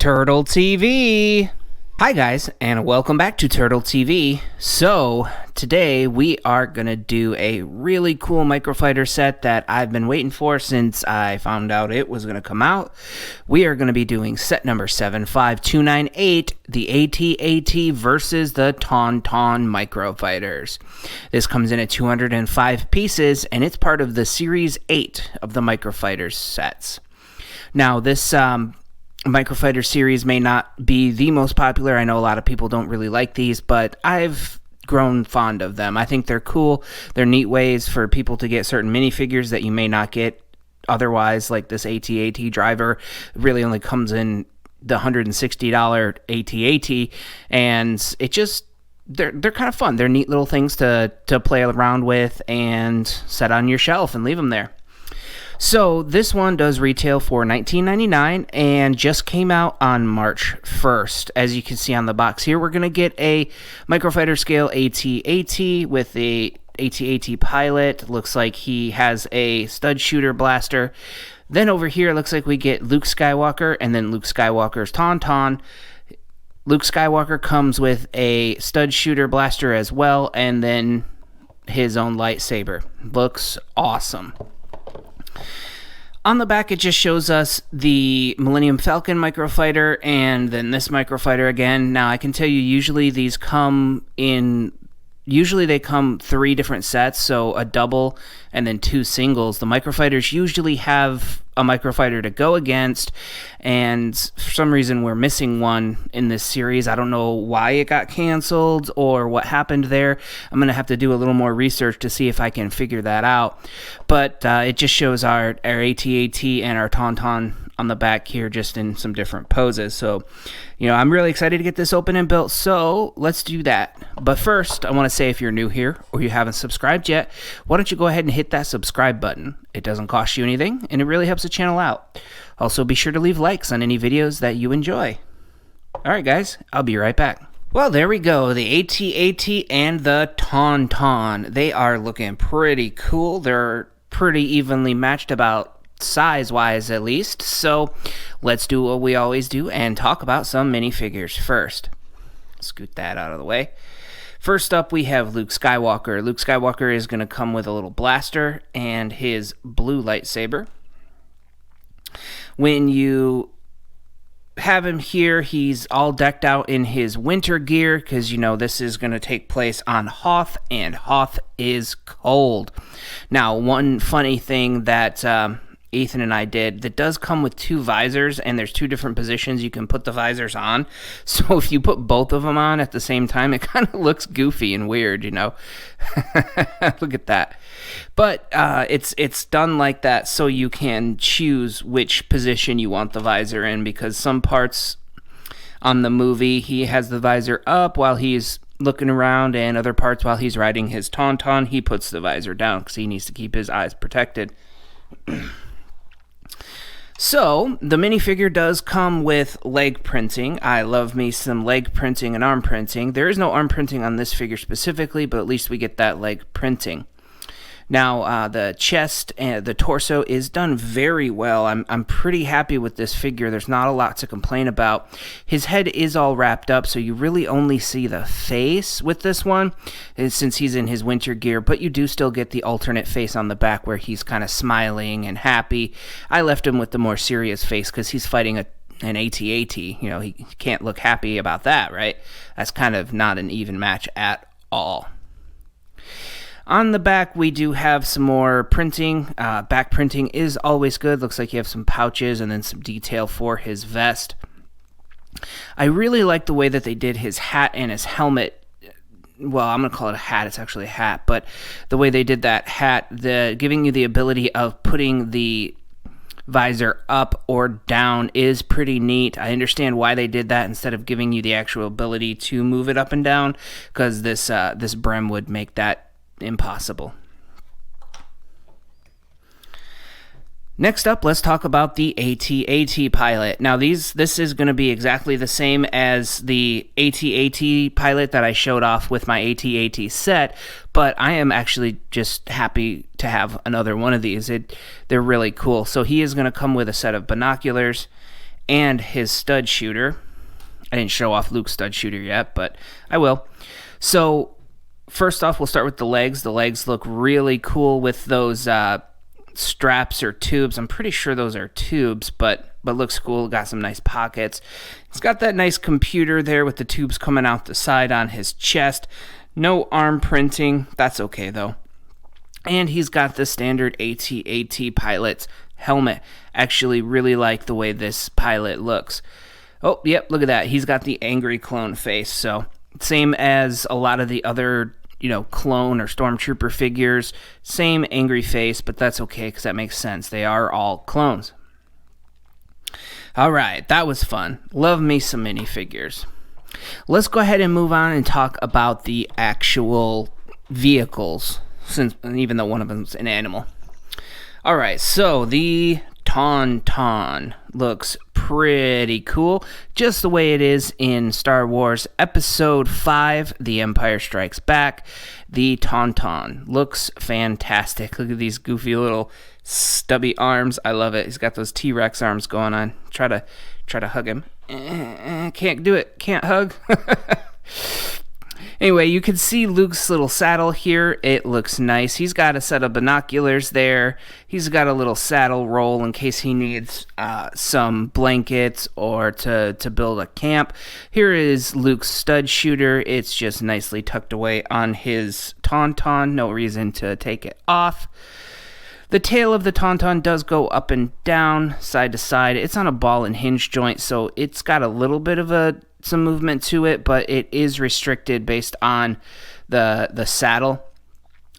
Turdle TV. Hi guys, and welcome back to Turdle TV. So today we are gonna do a really cool microfighter set that I've been waiting for since I found out it was gonna come out. We are gonna be doing set number 75298, the ATAT versus the TaunTaun Micro Fighters. This comes in at 205 pieces, and it's part of the Series 8 of the Microfighters sets. Now this Microfighter series may not be the most popular. I know a lot of people don't really like these, but I've grown fond of them. I think they're cool. They're neat ways for people to get certain minifigures that you may not get otherwise, like this ATAT driver. It really only comes in the $160 ATAT, and it just they're kind of fun. They're neat little things to play around with and set on your shelf and leave them there. So this one does retail for $19.99 and just came out on March 1st. As you can see on the box here, we're going to get a Microfighter scale ATAT with a ATAT pilot. Looks like he has a stud shooter blaster. Then over here, it looks like we get Luke Skywalker and then Luke Skywalker's TaunTaun. Luke Skywalker comes with a stud shooter blaster as well, and then his own lightsaber. Looks awesome. On the back, it just shows us the Millennium Falcon Microfighter and then this Microfighter again. Now, I can tell you, usually they come 3 different sets, so a double and then 2 singles. The Microfighters usually have a Microfighter to go against, and for some reason we're missing one in this series. I don't know why it got canceled or what happened there. I'm going to have to do a little more research to see if I can figure that out. But it just shows our AT-AT and our TaunTaun on the back here, just in some different poses. So, I'm really excited to get this open and built, so let's do that. But first, I want to say, if you're new here or you haven't subscribed yet, why don't you go ahead and hit that subscribe button. It doesn't cost you anything, and it really helps the channel out. Also, be sure to leave likes on any videos that you enjoy. Alright guys, I'll be right back. Well, there we go, the AT-AT and the TaunTaun. They are looking pretty cool. They're pretty evenly matched, about size-wise at least. So let's do what we always do and talk about some minifigures first. Scoot that out of the way. First up, we have Luke Skywalker. Luke Skywalker is going to come with a little blaster and his blue lightsaber. When you have him here, he's all decked out in his winter gear because, this is going to take place on Hoth, and Hoth is cold. Now, one funny thing that Ethan and I did, that does come with 2 visors, and there's 2 different positions you can put the visors on. So if you put both of them on at the same time, it kind of looks goofy and weird, Look at that. But it's done like that so you can choose which position you want the visor in, because some parts on the movie, he has the visor up while he's looking around, and other parts while he's riding his TaunTaun, he puts the visor down because he needs to keep his eyes protected. So, the minifigure does come with leg printing. I love me some leg printing and arm printing. There is no arm printing on this figure specifically, but at least we get that leg printing. Now, the chest and the torso is done very well. I'm pretty happy with this figure. There's not a lot to complain about. His head is all wrapped up, so you really only see the face with this one, since he's in his winter gear, but you do still get the alternate face on the back where he's kind of smiling and happy. I left him with the more serious face because he's fighting an AT-AT. He can't look happy about that, right? That's kind of not an even match at all. On the back, we do have some more printing. Back printing is always good. Looks like you have some pouches and then some detail for his vest. I really like the way that they did his hat and his helmet. Well, I'm going to call it a hat. It's actually a hat. But the way they did that hat, giving you the ability of putting the visor up or down is pretty neat. I understand why they did that instead of giving you the actual ability to move it up and down, because this brim would make that impossible. Next up, let's talk about the AT-AT pilot. Now, this is going to be exactly the same as the AT-AT pilot that I showed off with my AT-AT set, but I am actually just happy to have another one of these. They're really cool. So he is going to come with a set of binoculars and his stud shooter. I didn't show off Luke's stud shooter yet, but I will. So first off, we'll start with the legs. The legs look really cool with those straps or tubes. I'm pretty sure those are tubes, but looks cool. Got some nice pockets. It's got that nice computer there with the tubes coming out the side on his chest. No arm printing. That's okay, though. And he's got the standard AT-AT pilot's helmet. Actually really like the way this pilot looks. Oh, yep, look at that. He's got the angry clone face. So same as a lot of the other, clone or stormtrooper figures. Same angry face, but that's okay because that makes sense. They are all clones. All right, that was fun. Love me some minifigures. Let's go ahead and move on and talk about the actual vehicles, even though one of them's an animal. All right, so the TaunTaun looks pretty cool, just the way it is in Star Wars Episode 5, The Empire Strikes Back. The TaunTaun looks fantastic. Look at these goofy little stubby arms. I love it. He's got those T-Rex arms going on. Try to hug him. Can't do it. Can't hug. Anyway, you can see Luke's little saddle here. It looks nice. He's got a set of binoculars there. He's got a little saddle roll in case he needs some blankets or to build a camp. Here is Luke's stud shooter. It's just nicely tucked away on his TaunTaun. No reason to take it off. The tail of the TaunTaun does go up and down, side to side. It's on a ball and hinge joint, so it's got a little bit of some movement to it, but it is restricted based on the saddle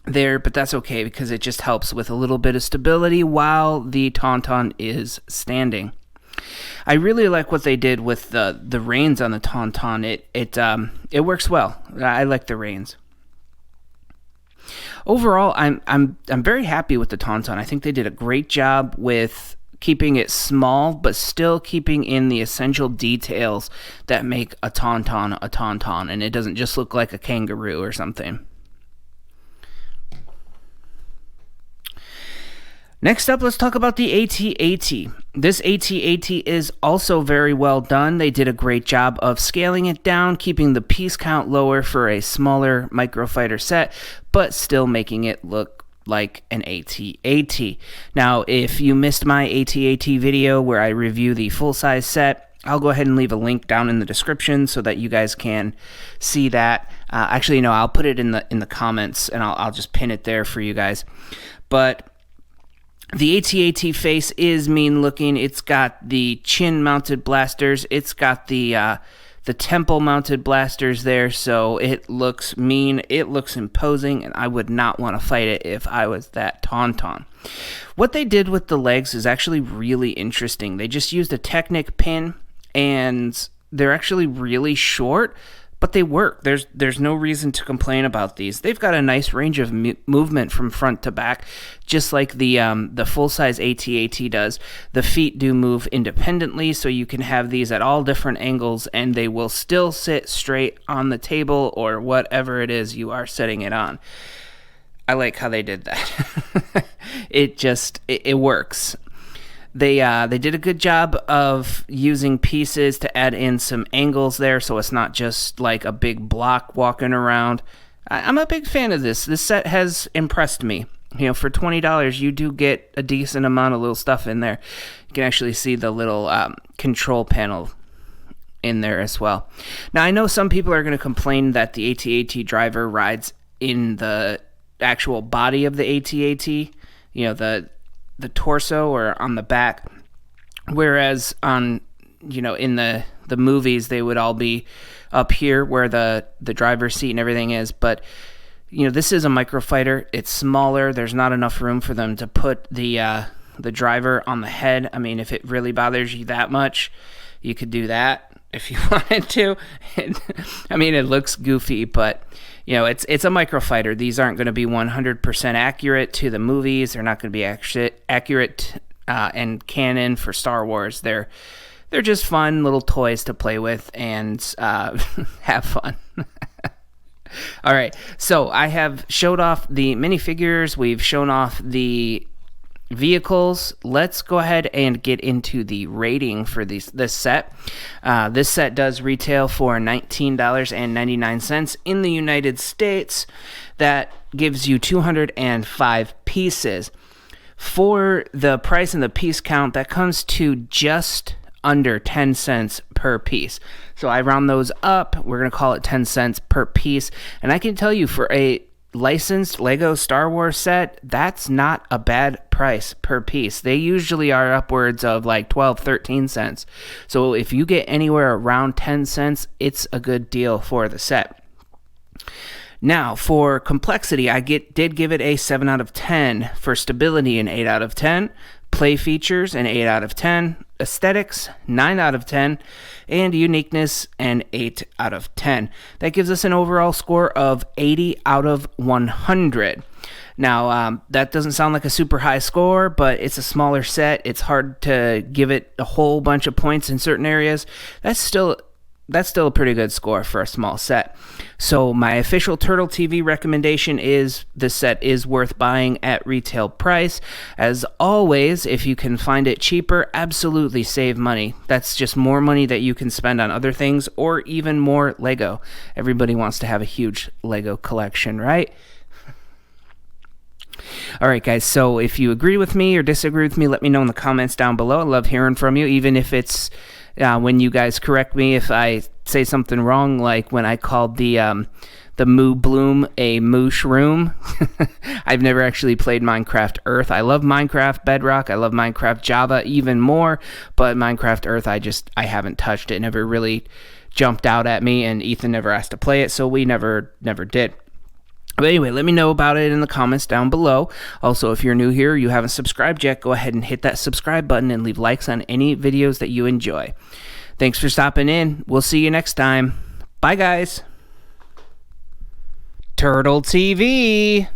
there, but that's okay because it just helps with a little bit of stability while the TaunTaun is standing. I really like what they did with the reins on the TaunTaun. It works well. I like the reins. Overall, I'm very happy with the TaunTaun. I think they did a great job with keeping it small, but still keeping in the essential details that make a TaunTaun, and it doesn't just look like a kangaroo or something. Next up, let's talk about the AT-AT. This AT-AT is also very well done. They did a great job of scaling it down, keeping the piece count lower for a smaller Micro Fighter set, but still making it look like an AT-AT. Now, if you missed my AT-AT video where I review the full-size set, I'll go ahead and leave a link down in the description so that you guys can see that. Actually, no, I'll put it in the comments, and I'll just pin it there for you guys. But the AT-AT face is mean looking. It's got the chin mounted blasters. It's got the temple mounted blasters there, so it looks mean. It looks imposing, and I would not want to fight it if I was that TaunTaun. What they did with the legs is actually really interesting. They just used a Technic pin, and they're actually really short, but they work. There's no reason to complain about these. They've got a nice range of movement from front to back, just like the full-size AT-AT does. The feet do move independently, so you can have these at all different angles, and they will still sit straight on the table or whatever it is you are setting it on. I like how they did that. It works. They did a good job of using pieces to add in some angles there, so it's not just like a big block walking around. I'm a big fan of this. This set has impressed me. For $20, you do get a decent amount of little stuff in there. You can actually see the little control panel in there as well. Now, I know some people are going to complain that the AT-AT driver rides in the actual body of the AT-AT, the torso or on the back, whereas on in the movies they would all be up here where the driver's seat and everything is. But this is a Micro Fighter. It's smaller. There's not enough room for them to put the driver on the head. I mean, if it really bothers you that much, you could do that if you wanted to. I mean, it looks goofy, but it's a Micro Fighter. These aren't going to be 100% accurate to the movies. They're not going to be accurate and canon for Star Wars. They're just fun little toys to play with and have fun. All right, so I have showed off the minifigures. We've shown off the vehicles, let's go ahead and get into the rating for this set. This set does retail for $19.99 in the United States. That gives you 205 pieces. For the price and the piece count, that comes to just under 10 cents per piece. So I round those up. We're going to call it 10 cents per piece. And I can tell you, for a licensed Lego Star Wars set, that's not a bad price per piece. They usually are upwards of like 12, 13 cents. So if you get anywhere around 10 cents, it's a good deal for the set. Now, for complexity, I did give it a 7 out of 10. For stability, an 8 out of 10. Play features, an 8 out of 10. Aesthetics, 9 out of 10. And uniqueness, an 8 out of 10. That gives us an overall score of 80 out of 100. Now, that doesn't sound like a super high score, but it's a smaller set. It's hard to give it a whole bunch of points in certain areas. That's still a pretty good score for a small set. So my official Turdle TV recommendation is this set is worth buying at retail price. As always, if you can find it cheaper, absolutely save money. That's just more money that you can spend on other things, or even more Lego. Everybody wants to have a huge Lego collection, right? Alright guys, so if you agree with me or disagree with me, let me know in the comments down below. I love hearing from you, even if it's when you guys correct me if I say something wrong, like when I called the Moo Bloom a moosh room. I've never actually played Minecraft Earth. I love Minecraft Bedrock. I love Minecraft Java even more, but Minecraft Earth, I haven't touched it. It never really jumped out at me, and Ethan never asked to play it, so we never did. But anyway, let me know about it in the comments down below. Also, if you're new here, you haven't subscribed yet, go ahead and hit that subscribe button and leave likes on any videos that you enjoy. Thanks for stopping in. We'll see you next time. Bye, guys. Turdle TV.